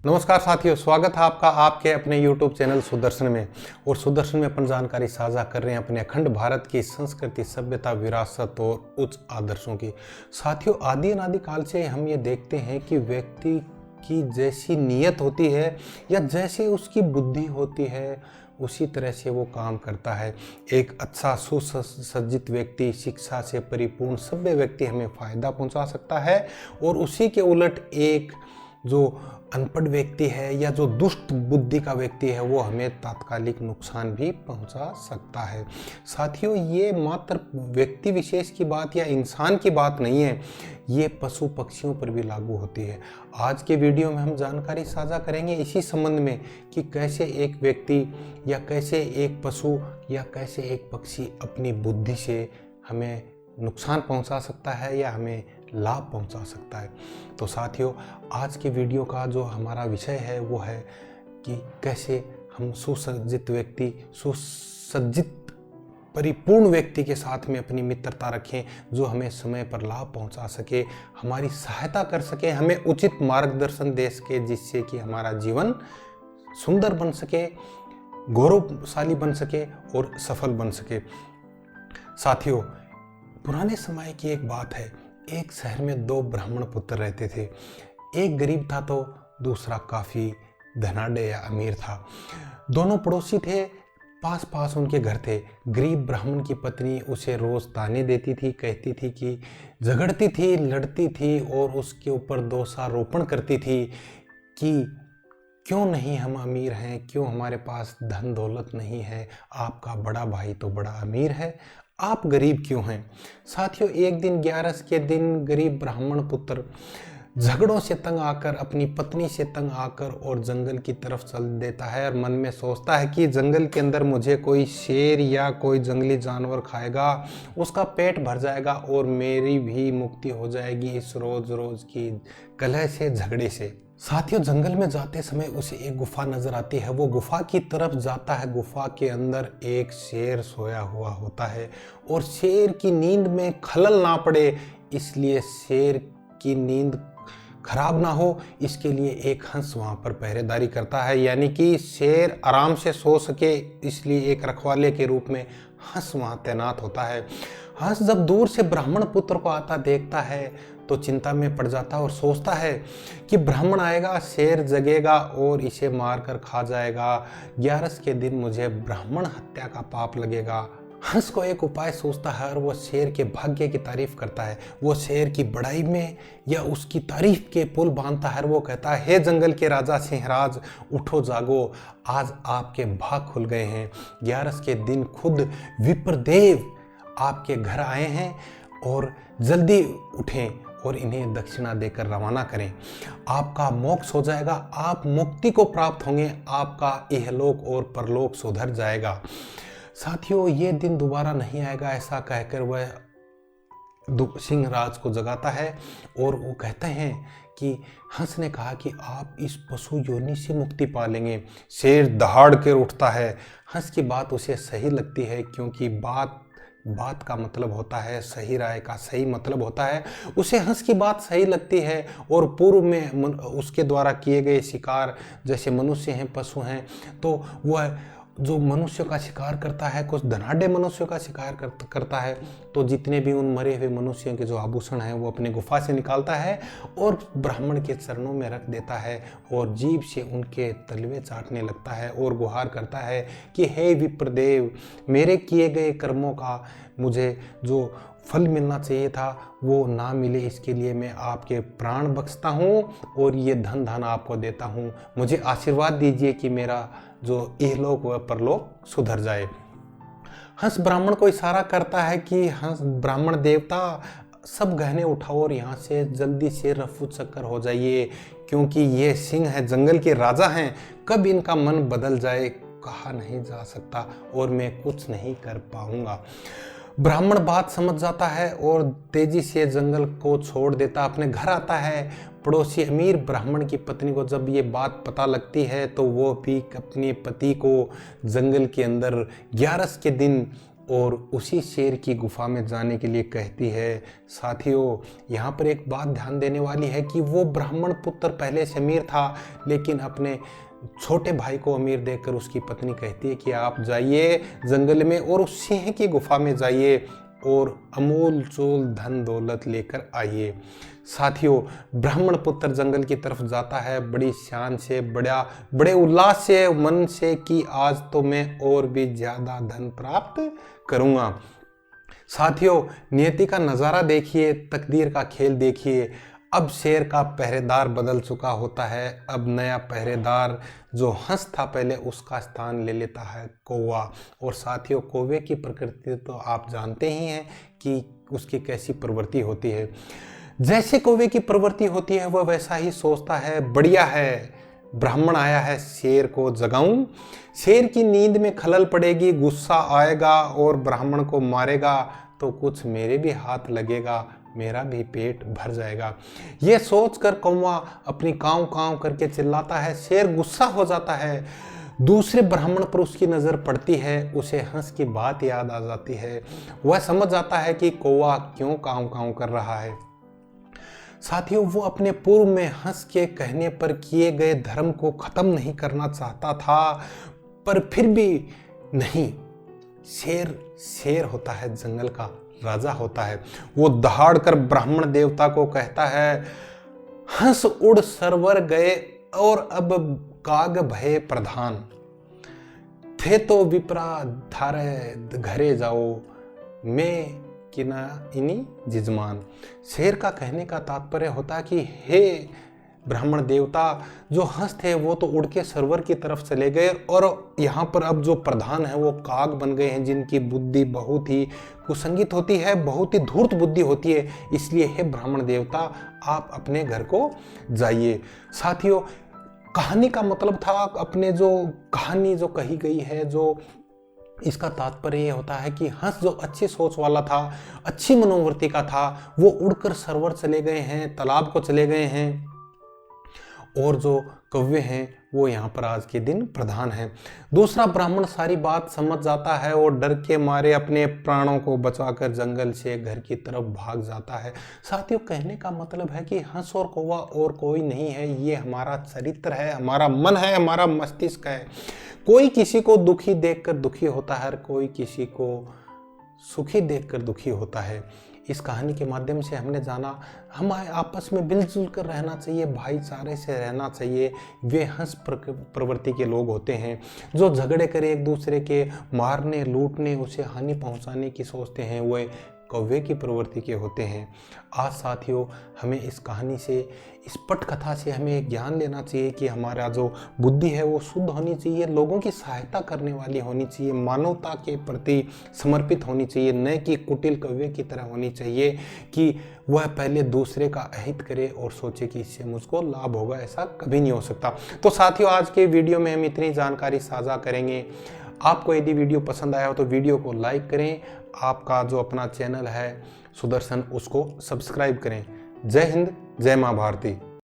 नमस्कार साथियों, स्वागत है आपका आपके अपने YouTube चैनल सुदर्शन में। और सुदर्शन में अपन जानकारी साझा कर रहे हैं अपने अखंड भारत की संस्कृति, सभ्यता, विरासत और उच्च आदर्शों की। साथियों, आदि अनादि काल से हम ये देखते हैं कि व्यक्ति की जैसी नीयत होती है या जैसे उसकी बुद्धि होती है उसी तरह से वो काम करता है। एक अच्छा सुसज्जित व्यक्ति, शिक्षा से परिपूर्ण सभ्य व्यक्ति हमें फायदा पहुंचा सकता है और उसी के उलट एक जो अनपढ़ व्यक्ति है या जो दुष्ट बुद्धि का व्यक्ति है वो हमें तात्कालिक नुकसान भी पहुंचा सकता है। साथियों, ये मात्र व्यक्ति विशेष की बात या इंसान की बात नहीं है, ये पशु पक्षियों पर भी लागू होती है। आज के वीडियो में हम जानकारी साझा करेंगे इसी संबंध में कि कैसे एक व्यक्ति या कैसे एक पशु या कैसे एक पक्षी अपनी बुद्धि से हमें नुकसान पहुंचा सकता है या हमें लाभ पहुंचा सकता है। तो साथियों, आज के वीडियो का जो हमारा विषय है वो है कि कैसे हम सुसज्जित व्यक्ति, सुसज्जित परिपूर्ण व्यक्ति के साथ में अपनी मित्रता रखें जो हमें समय पर लाभ पहुंचा सके, हमारी सहायता कर सके, हमें उचित मार्गदर्शन दे सके, जिससे कि हमारा जीवन सुंदर बन सके, गौरवशाली बन सके और सफल बन सके। साथियों, पुराने समय की एक बात है, एक शहर में दो ब्राह्मण पुत्र रहते थे। एक गरीब था तो दूसरा काफ़ी धनाढ़ या अमीर था। दोनों पड़ोसी थे, पास पास उनके घर थे। गरीब ब्राह्मण की पत्नी उसे रोज़ ताने देती थी, कहती थी कि झगड़ती थी, लड़ती थी और उसके ऊपर दोषारोपण करती थी कि क्यों नहीं हम अमीर हैं, क्यों हमारे पास धन दौलत नहीं है, आपका बड़ा भाई तो बड़ा अमीर है, आप गरीब क्यों हैं। साथियों, एक दिन 11 के दिन गरीब ब्राह्मण पुत्र झगड़ों से तंग आकर, अपनी पत्नी से तंग आकर और जंगल की तरफ चल देता है और मन में सोचता है कि जंगल के अंदर मुझे कोई शेर या कोई जंगली जानवर खाएगा, उसका पेट भर जाएगा और मेरी भी मुक्ति हो जाएगी इस रोज रोज की कलह से, झगड़े से। साथियों, जंगल में जाते समय उसे एक गुफा नजर आती है। वो गुफा की तरफ जाता है। गुफा के अंदर एक शेर सोया हुआ होता है और शेर की नींद में खलल ना पड़े, इसलिए शेर की नींद खराब ना हो, इसके लिए एक हंस वहाँ पर पहरेदारी करता है, यानी कि शेर आराम से सो सके, इसलिए एक रखवाले के रूप में हंस वहाँ तैनात होता है। हंस जब दूर से ब्राह्मण पुत्र को आता देखता है तो चिंता में पड़ जाता और सोचता है कि ब्राह्मण आएगा, शेर जगेगा और इसे मारकर खा जाएगा, 11 के दिन मुझे ब्राह्मण हत्या का पाप लगेगा। हंस को एक उपाय सोचता है और वो शेर के भाग्य की तारीफ करता है। वो शेर की बड़ाई में या उसकी तारीफ के पुल बांधता है। वो कहता है, हे जंगल के राजा सिंहराज, उठो जागो, आज आपके भाग खुल गए हैं। 11 के दिन खुद विप्रदेव आपके घर आए हैं और जल्दी उठें और इन्हें दक्षिणा देकर रवाना करें। आपका मोक्ष हो जाएगा, आप मुक्ति को प्राप्त होंगे, आपका इहलोक और परलोक सुधर जाएगा। साथियों, ये दिन दोबारा नहीं आएगा, ऐसा कहकर वह सिंहराज को जगाता है और वो कहते हैं कि हंस ने कहा कि आप इस पशु योनि से मुक्ति पा लेंगे। शेर दहाड़ कर उठता है। हंस की बात उसे सही लगती है, क्योंकि बात का मतलब होता है, सही राय का सही मतलब होता है। उसे हंस की बात सही लगती है और पूर्व में उसके द्वारा किए गए शिकार, जैसे मनुष्य हैं, पशु हैं, तो वह जो मनुष्य का शिकार करता है, कुछ धनाढ़ मनुष्यों का शिकार करता है, तो जितने भी उन मरे हुए मनुष्यों के जो आभूषण हैं वो अपने गुफा से निकालता है और ब्राह्मण के चरणों में रख देता है और जीभ से उनके तलवे चाटने लगता है और गुहार करता है कि हे विप्रदेव, मेरे किए गए कर्मों का मुझे जो फल मिलना चाहिए था वो ना मिले, इसके लिए मैं आपके प्राण बख्शता हूँ और ये धन आपको देता हूँ। मुझे आशीर्वाद दीजिए कि मेरा जो इहलोक व परलोक सुधर जाए। हंस ब्राह्मण को इशारा करता है कि हंस ब्राह्मण देवता, सब गहने उठाओ और यहाँ से जल्दी से रफू चक्कर हो जाइए, क्योंकि ये सिंह है, जंगल के राजा हैं, कब इनका मन बदल जाए कहा नहीं जा सकता और मैं कुछ नहीं कर पाऊंगा। ब्राह्मण बात समझ जाता है और तेजी से जंगल को छोड़ देता, अपने घर आता है। पड़ोसी अमीर ब्राह्मण की पत्नी को जब ये बात पता लगती है तो वो भी अपने पति को जंगल के अंदर 11 के दिन और उसी शेर की गुफा में जाने के लिए कहती है। साथियों, यहाँ पर एक बात ध्यान देने वाली है कि वो ब्राह्मण पुत्र पहले से अमीर था, लेकिन अपने छोटे भाई को अमीर देखकर उसकी पत्नी कहती है कि आप जाइए जंगल में और उस सिंह की गुफा में जाइए और अमूल चूल धन दौलत लेकर आइए। साथियों, ब्राह्मण पुत्र जंगल की तरफ जाता है बड़ी शान से, बड़े उल्लास से, मन से कि आज तो मैं और भी ज्यादा धन प्राप्त करूंगा। साथियों, नियति का नज़ारा देखिए, तकदीर का खेल देखिए। अब शेर का पहरेदार बदल चुका होता है। अब नया पहरेदार जो हंस था पहले, उसका स्थान ले लेता है कौवा। और साथियों, कौवे की प्रकृति तो आप जानते ही हैं कि उसकी कैसी प्रवृत्ति होती है। जैसे कौवे की प्रवृत्ति होती है वह वैसा ही सोचता है। बढ़िया है, ब्राह्मण आया है, शेर को जगाऊं। शेर की नींद में खलल पड़ेगी, गुस्सा आएगा और ब्राह्मण को मारेगा तो कुछ मेरे भी हाथ लगेगा, मेरा भी पेट भर जाएगा। ये सोचकर कौवा अपनी काँव काँव करके चिल्लाता है। शेर गुस्सा हो जाता है। दूसरे ब्राह्मण पर उसकी नज़र पड़ती है, उसे हंस की बात याद आ जाती है। वह समझ जाता है कि कौवा क्यों काँव काँव कर रहा है। साथियों, वो अपने पूर्व में हंस के कहने पर किए गए धर्म को खत्म नहीं करना चाहता था, पर फिर भी नहीं। शेर होता है, जंगल का राजा होता है। वो दहाड़ कर ब्राह्मण देवता को कहता है, हंस उड़ सरवर गए और अब काग भये प्रधान, थे तो विप्रा धारे घरे जाओ, मैं किना इनी जिजमान। शेर का कहने का तात्पर्य होता कि हे ब्राह्मण देवता, जो हंस थे वो तो उड़ के सरवर की तरफ चले गए और यहाँ पर अब जो प्रधान है वो काग बन गए हैं, जिनकी बुद्धि बहुत ही कुसंगित होती है, बहुत ही धूर्त बुद्धि होती है। इसलिए हे ब्राह्मण देवता, आप अपने घर को जाइए। साथियों, कहानी का मतलब था, अपने जो कहानी जो कही गई है, जो इसका तात्पर्य ये होता है कि हंस जो अच्छी सोच वाला था, अच्छी मनोवृत्ति का था, वो उड़कर सरवर चले गए हैं, तालाब को चले गए हैं। और जो कौवे हैं वो यहाँ पर आज के दिन प्रधान हैं। दूसरा ब्राह्मण सारी बात समझ जाता है और डर के मारे अपने प्राणों को बचाकर जंगल से घर की तरफ भाग जाता है। साथियों, कहने का मतलब है कि हंस और कौवा और कोई नहीं है, ये हमारा चरित्र है, हमारा मन है, हमारा मस्तिष्क है। कोई किसी को दुखी देखकर दुखी होता है, कोई किसी को सुखी देखकर दुखी होता है। इस कहानी के माध्यम से हमने जाना, हमें आपस में मिलजुल कर रहना चाहिए, भाईचारे से रहना चाहिए। वे हंस प्रवृत्ति के लोग होते हैं जो झगड़े कर एक दूसरे के मारने, लूटने, उसे हानि पहुंचाने की सोचते हैं, वे कौवे की प्रवृत्ति के होते हैं। आज साथियों, हमें इस कहानी से, इस पटकथा से हमें एक ज्ञान लेना चाहिए कि हमारा जो बुद्धि है वो शुद्ध होनी चाहिए, लोगों की सहायता करने वाली होनी चाहिए, मानवता के प्रति समर्पित होनी चाहिए, न कि कुटिल कौवे की तरह होनी चाहिए कि वह पहले दूसरे का अहित करे और सोचे कि इससे मुझको लाभ होगा। ऐसा कभी नहीं हो सकता। तो साथियों, आज के वीडियो में हम इतनी जानकारी साझा करेंगे। आपको यदि वीडियो पसंद आया हो तो वीडियो को लाइक करें, आपका जो अपना चैनल है सुदर्शन उसको सब्सक्राइब करें। जय हिंद, जय मां भारती।